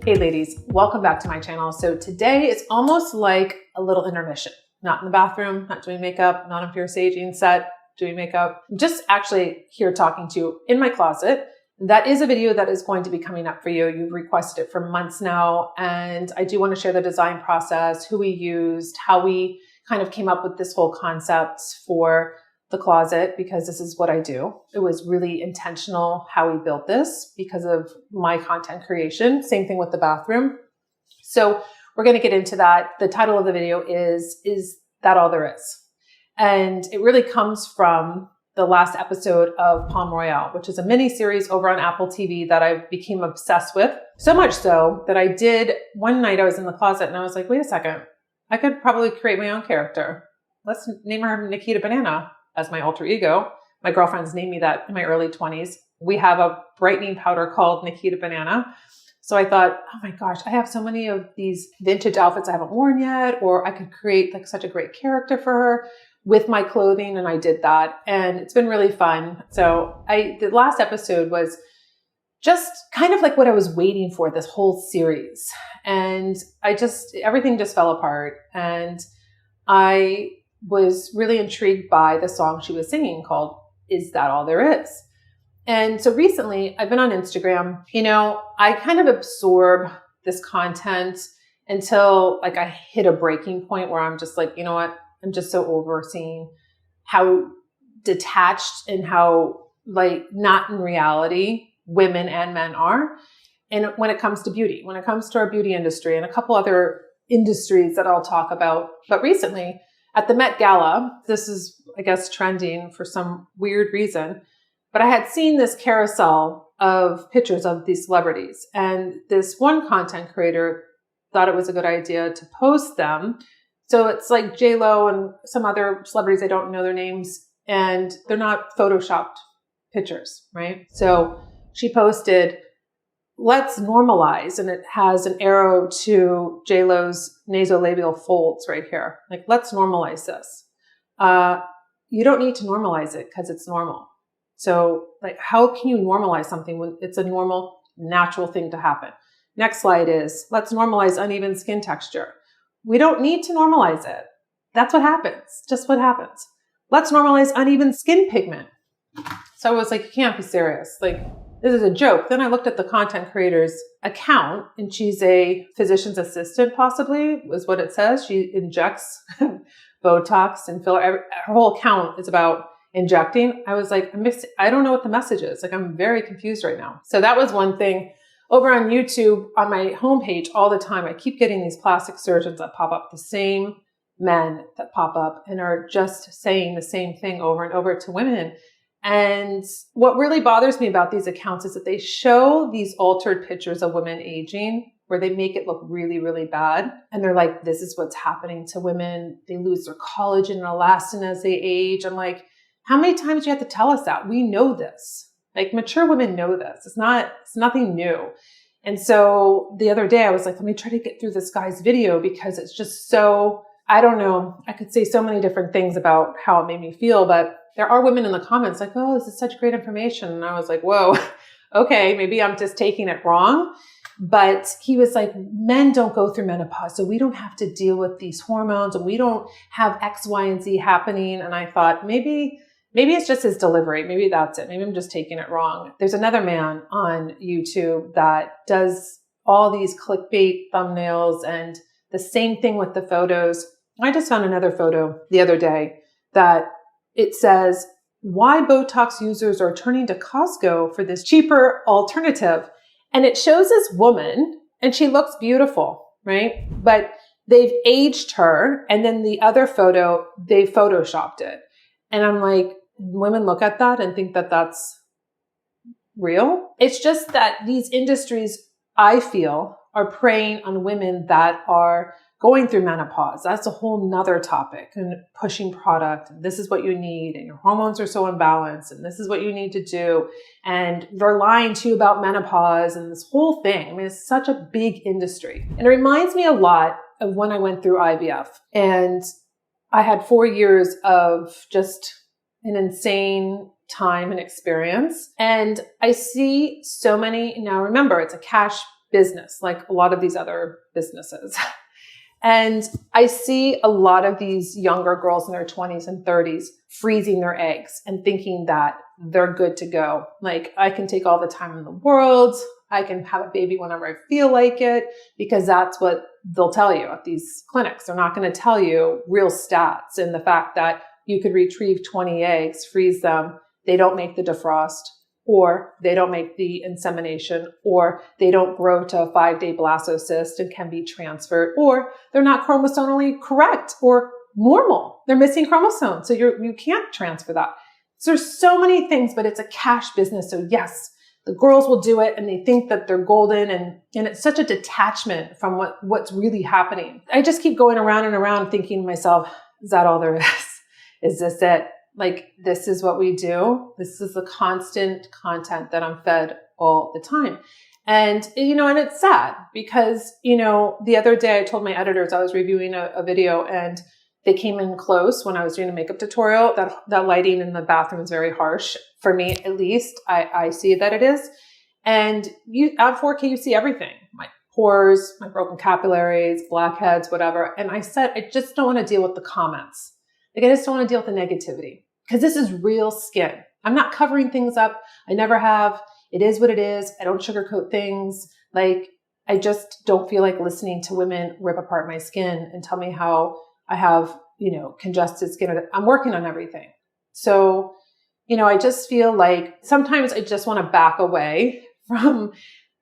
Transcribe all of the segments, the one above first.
Hey ladies, welcome back to my channel. So today is almost like a little intermission. Not in the bathroom, not doing makeup, not on pure staging set, doing makeup. Just actually here talking to you in my closet. That is a video that is going to be coming up for you. You've requested it for months now, and I do want to share the design process, who we used, how we kind of came up with this whole concept for the closet, because this is what I do. It was really intentional how we built this because of my content creation. Same thing with the bathroom. So we're going to get into that. The title of the video is that all there is? And it really comes from the last episode of Palm Royale, which is a mini series over on Apple TV that I became obsessed with. So much so that I did one night I was in the closet and I was like, wait a second, I could probably create my own character. Let's name her Nikita Banana as my alter ego. My girlfriends named me that in my early 20s. We have a brightening powder called Nikita Banana. So I thought, oh my gosh, I have so many of these vintage outfits I haven't worn yet, or I could create like such a great character for her with my clothing. And I did that. And it's been really fun. So the last episode was just kind of like what I was waiting for this whole series. And everything just fell apart. And I was really intrigued by the song she was singing called Is That All There Is? And so recently I've been on Instagram. I kind of absorb this content until like I hit a breaking point where I'm just like, you know what? I'm just so over seeing how detached and how like not in reality women and men are. And when it comes to beauty, when it comes to our beauty industry and a couple other industries that I'll talk about. But recently at the Met Gala, this is, I guess, trending for some weird reason, but I had seen this carousel of pictures of these celebrities. And this one content creator thought it was a good idea to post them. So it's like J-Lo and some other celebrities, I don't know their names, and they're not photoshopped pictures, right? So she posted, let's normalize, and it has an arrow to J-Lo's nasolabial folds right here. Like, let's normalize this. You don't need to normalize it because it's normal. So like, how can you normalize something when it's a normal, natural thing to happen? Next slide is, let's normalize uneven skin texture. We don't need to normalize it. That's what happens. Just what happens. Let's normalize uneven skin pigment. So I was like, you can't be serious. Like, this is a joke. Then I looked at the content creator's account, and she's a physician's assistant, possibly, was what it says. She injects Botox and filler. Her whole account is about injecting. I was like, I don't know what the message is. Like, I'm very confused right now. So that was one thing. Over on YouTube, on my homepage all the time, I keep getting these plastic surgeons that pop up, the same men that pop up and are just saying the same thing over and over to women. And what really bothers me about these accounts is that they show these altered pictures of women aging where they make it look really, really bad. And they're like, this is what's happening to women. They lose their collagen and elastin as they age. I'm like, how many times do you have to tell us that? We know this. Like, mature women know this. It's nothing new. And so the other day I was like, let me try to get through this guy's video because it's just so, I don't know. I could say so many different things about how it made me feel, but there are women in the comments like, oh, this is such great information. And I was like, whoa, okay, maybe I'm just taking it wrong. But he was like, men don't go through menopause, so we don't have to deal with these hormones and we don't have X, Y, and Z happening. And I thought maybe it's just his delivery. Maybe that's it. Maybe I'm just taking it wrong. There's another man on YouTube that does all these clickbait thumbnails and the same thing with the photos. I just found another photo the other day that it says, why Botox users are turning to Costco for this cheaper alternative. And it shows this woman and she looks beautiful, right? But they've aged her. And then the other photo, they photoshopped it. And I'm like, women look at that and think that that's real. It's just that these industries, I feel, are preying on women that are going through menopause. That's a whole nother topic, and pushing product. This is what you need. And your hormones are so imbalanced. And this is what you need to do. And they're lying to you about menopause and this whole thing. I mean, it's such a big industry. And it reminds me a lot of when I went through IVF. And I had 4 years of just an insane time and experience. And I see so many, now remember, it's a cash business, like a lot of these other businesses. And I see a lot of these younger girls in their 20s and 30s freezing their eggs and thinking that they're good to go. Like, I can take all the time in the world. I can have a baby whenever I feel like it, because that's what they'll tell you at these clinics. They're not going to tell you real stats and the fact that you could retrieve 20 eggs, freeze them. They don't make the defrost, or they don't make the insemination, or they don't grow to a 5-day blastocyst and can be transferred, or they're not chromosomally correct or normal. They're missing chromosomes. So you can't transfer that. So there's so many things, but it's a cash business. So yes, the girls will do it and they think that they're golden, and it's such a detachment from what's really happening. I just keep going around and around thinking to myself, is that all there is? Is this it? Like, this is what we do. This is the constant content that I'm fed all the time. And, and it's sad because, the other day I told my editors I was reviewing a video, and they came in close when I was doing a makeup tutorial. That lighting in the bathroom is very harsh for me, at least. I see that it is. And at 4K, you see everything. My pores, my broken capillaries, blackheads, whatever. And I said, I just don't want to deal with the comments. Like, I just don't want to deal with the negativity, because this is real skin. I'm not covering things up. I never have. It is what it is. I don't sugarcoat things. Like, I just don't feel like listening to women rip apart my skin and tell me how I have, congested skin. I'm working on everything. So, I just feel like sometimes I just want to back away from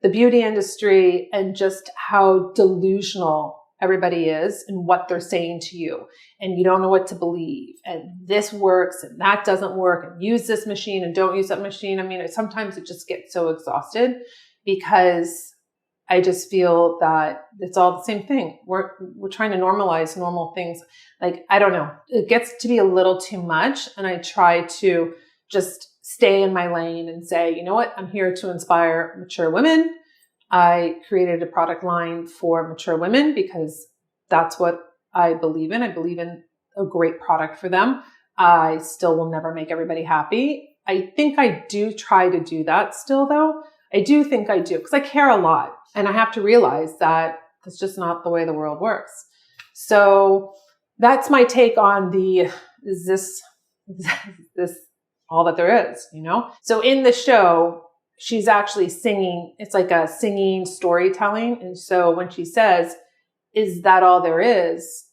the beauty industry and just how delusional everybody is and what they're saying to you. And you don't know what to believe. And this works and that doesn't work. And use this machine and don't use that machine. I mean, sometimes it just gets so exhausted, because I just feel that it's all the same thing. We're trying to normalize normal things. Like, I don't know. It gets to be a little too much. And I try to just stay in my lane and say, you know what? I'm here to inspire mature women. I created a product line for mature women because that's what I believe in. I believe in a great product for them. I still will never make everybody happy. I think I do try to do that still, though. I do think I do, because I care a lot. And I have to realize that that's just not the way the world works. So that's my take on is this all that there is, So in the show, she's actually singing. It's like a singing storytelling. And so when she says, is that all there is?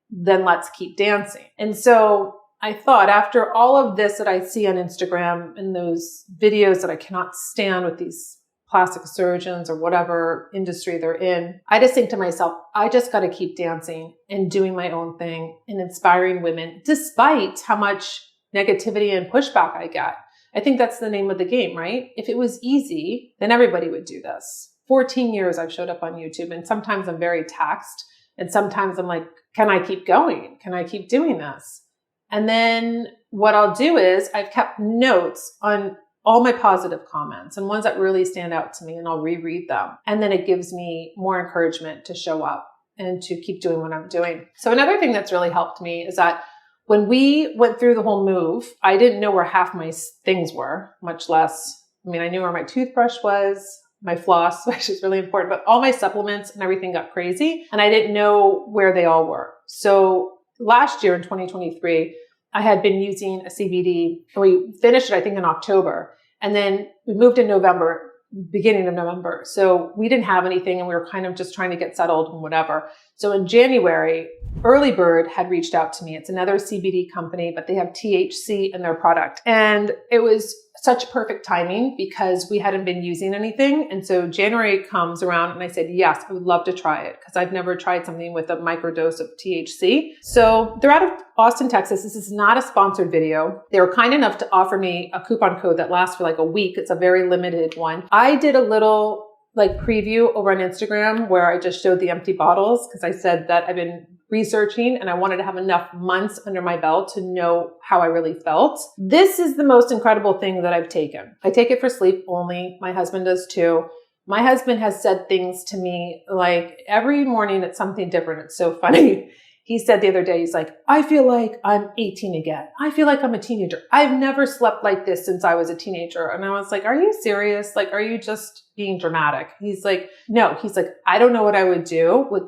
Then let's keep dancing. And so I thought, after all of this that I see on Instagram and those videos that I cannot stand with these plastic surgeons or whatever industry they're in, I just think to myself, I just got to keep dancing and doing my own thing and inspiring women, despite how much negativity and pushback I get. I think that's the name of the game, right? If it was easy, then everybody would do this. 14 years I've showed up on YouTube, and sometimes I'm very taxed. And sometimes I'm like, can I keep going? Can I keep doing this? And then what I'll do is I've kept notes on all my positive comments and ones that really stand out to me, and I'll reread them. And then it gives me more encouragement to show up and to keep doing what I'm doing. So another thing that's really helped me is that when we went through the whole move, I didn't know where half my things were, much less, I knew where my toothbrush was, my floss, which is really important, but all my supplements and everything got crazy, and I didn't know where they all were. So last year in 2023, I had been using a CBD, and we finished it, I think, in October. And then we moved in November, beginning of November. So we didn't have anything, and we were kind of just trying to get settled and whatever. So in January, Early Bird had reached out to me. It's another CBD company, but they have THC in their product. And it was such perfect timing because we hadn't been using anything. And so January comes around and I said, yes, I would love to try it because I've never tried something with a microdose of THC. So they're out of Austin, Texas. This is not a sponsored video. They were kind enough to offer me a coupon code that lasts for like a week. It's a very limited one. I did a little preview over on Instagram where I just showed the empty bottles because I said that I've been researching and I wanted to have enough months under my belt to know how I really felt. This is the most incredible thing that I've taken. I take it for sleep only. My husband does too. My husband has said things to me like every morning it's something different. It's so funny. He said the other day, he's like, I feel like I'm 18 again. I feel like I'm a teenager. I've never slept like this since I was a teenager. And I was like, are you serious? Like, are you just being dramatic? He's like, no. He's like, I don't know what I would do with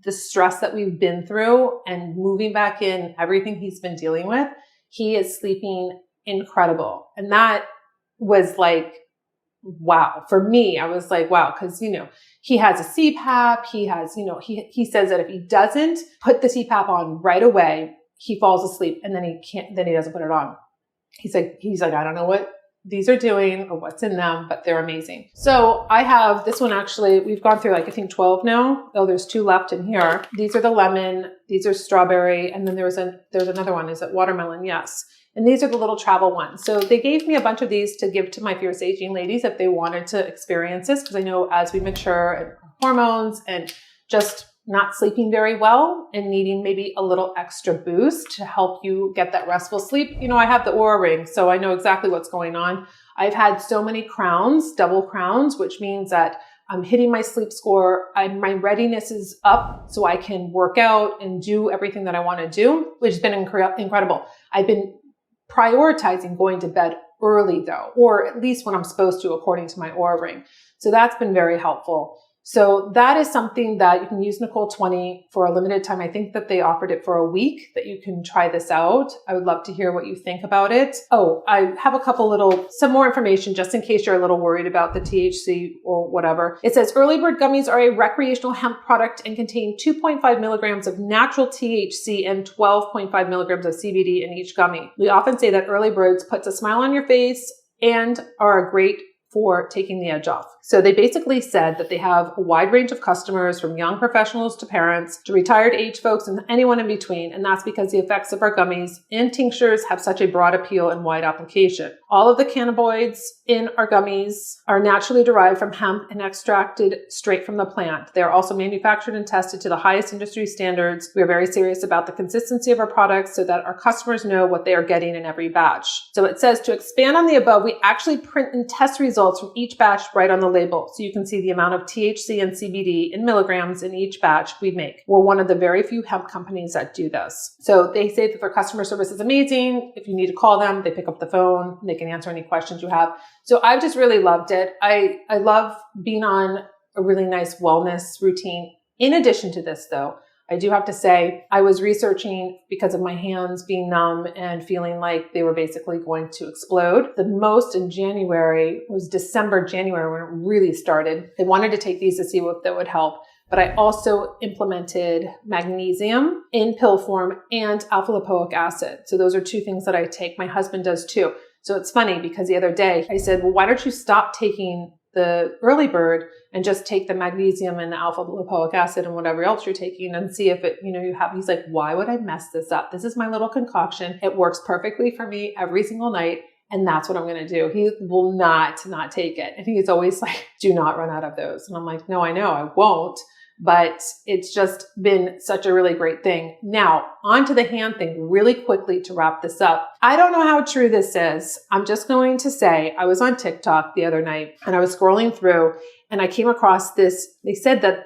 the stress that we've been through and moving back in, everything he's been dealing with. He is sleeping incredible. And that was like, wow. For me, I was like, wow. Cause he has a CPAP. He has, he says that if he doesn't put the CPAP on right away, he falls asleep and then he doesn't put it on. He's like, I don't know what these are doing or what's in them, but they're amazing. So I have this one, actually, we've gone through like, I think 12 now. Oh, there's 2 left in here. These are the lemon, these are strawberry. And then there's another one. Is it watermelon? Yes. And these are the little travel ones. So they gave me a bunch of these to give to my fierce aging ladies if they wanted to experience this. Because I know as we mature and hormones and just not sleeping very well and needing maybe a little extra boost to help you get that restful sleep. I have the Oura Ring, so I know exactly what's going on. I've had so many crowns, double crowns, which means that I'm hitting my sleep score. My readiness is up so I can work out and do everything that I want to do, which has been incredible. I've been prioritizing going to bed early though, or at least when I'm supposed to, according to my Oura Ring. So that's been very helpful. So that is something that you can use Nikol 20 for a limited time. I think that they offered it for a week that you can try this out. I would love to hear what you think about it. Oh, I have some more information just in case you're a little worried about the THC or whatever. It says Early Bird gummies are a recreational hemp product and contain 2.5 milligrams of natural THC and 12.5 milligrams of CBD in each gummy. We often say that Early Birds puts a smile on your face and are a great for taking the edge off. So they basically said that they have a wide range of customers from young professionals to parents to retired age folks and anyone in between. And that's because the effects of our gummies and tinctures have such a broad appeal and wide application. All of the cannabinoids in our gummies are naturally derived from hemp and extracted straight from the plant. They are also manufactured and tested to the highest industry standards. We are very serious about the consistency of our products so that our customers know what they are getting in every batch. So it says to expand on the above, we actually print and test results from each batch right on the label. So you can see the amount of THC and CBD in milligrams in each batch we make. We're one of the very few hemp companies that do this. So they say that their customer service is amazing. If you need to call them, they pick up the phone. They can answer any questions you have. So I've just really loved it. I love being on a really nice wellness routine. In addition to this though, I do have to say I was researching because of my hands being numb and feeling like they were basically going to explode. The most in January was January when it really started. I wanted to take these to see what that would help. But I also implemented magnesium in pill form and alpha lipoic acid. So those are 2 things that I take. My husband does too. So it's funny because the other day I said, well, why don't you stop taking the Early Bird and just take the magnesium and the alpha lipoic acid and whatever else you're taking and see if it, you have, he's like, why would I mess this up? This is my little concoction. It works perfectly for me every single night. And that's what I'm going to do. He will not take it. And he's always like, do not run out of those. And I'm like, no, I know I won't. But it's just been such a really great thing. Now, on to the hand thing really quickly to wrap this up. I don't know how true this is. I'm just going to say I was on TikTok the other night and I was scrolling through and I came across this. They said that,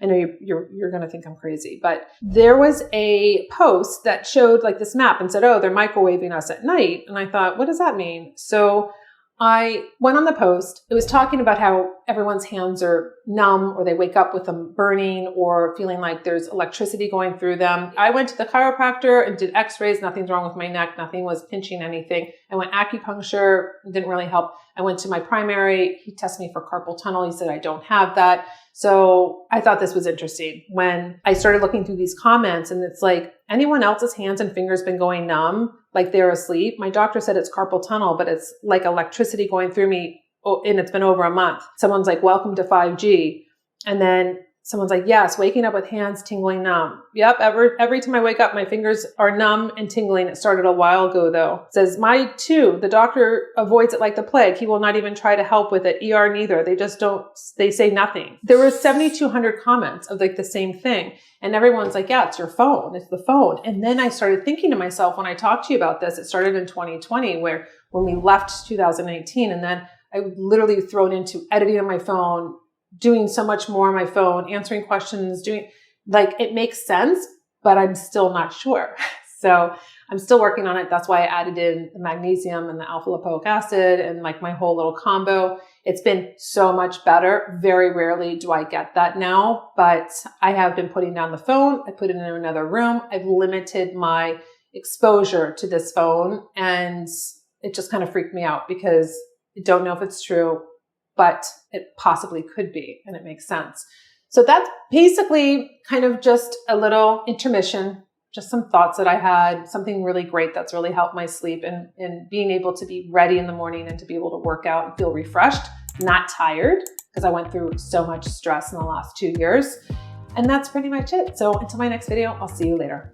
I know you're going to think I'm crazy, but there was a post that showed like this map and said, oh, they're microwaving us at night. And I thought, what does that mean? So I went on the post. It was talking about how everyone's hands are numb or they wake up with them burning or feeling like there's electricity going through them. I went to the chiropractor and did x-rays. Nothing's wrong with my neck. Nothing was pinching anything. I went acupuncture. Didn't really help. I went to my primary. He tested me for carpal tunnel. He said, I don't have that. So I thought this was interesting when I started looking through these comments and it's like anyone else's hands and fingers been going numb, like they're asleep. My doctor said it's carpal tunnel, but it's like electricity going through me. Oh, and it's been over a month. Someone's like, welcome to 5G. And then someone's like, yes, waking up with hands tingling numb. Yep. Every time I wake up, my fingers are numb and tingling. It started a while ago though. It says the doctor avoids it like the plague. He will not even try to help with it. ER neither. They say nothing. There were 7,200 comments of like the same thing. And everyone's like, yeah, it's your phone. It's the phone. And then I started thinking to myself, when I talked to you about this, it started in 2020 when we left 2019. And then I literally thrown into editing on my phone, doing so much more on my phone, answering questions, it makes sense. but I'm still not sure. So I'm still working on it. That's why I added in the magnesium and the alpha lipoic acid and like my whole little combo. It's been so much better. Very rarely do I get that now, but I have been putting down the phone. I put it in another room. I've limited my exposure to this phone, and it just kind of freaked me out because I don't know if it's true, but it possibly could be, and it makes sense. So that's basically kind of just a little intermission, just some thoughts that I had, something really great that's really helped my sleep and being able to be ready in the morning and to be able to work out and feel refreshed, not tired, because I went through so much stress in the last 2 years. And that's pretty much it. So until my next video, I'll see you later.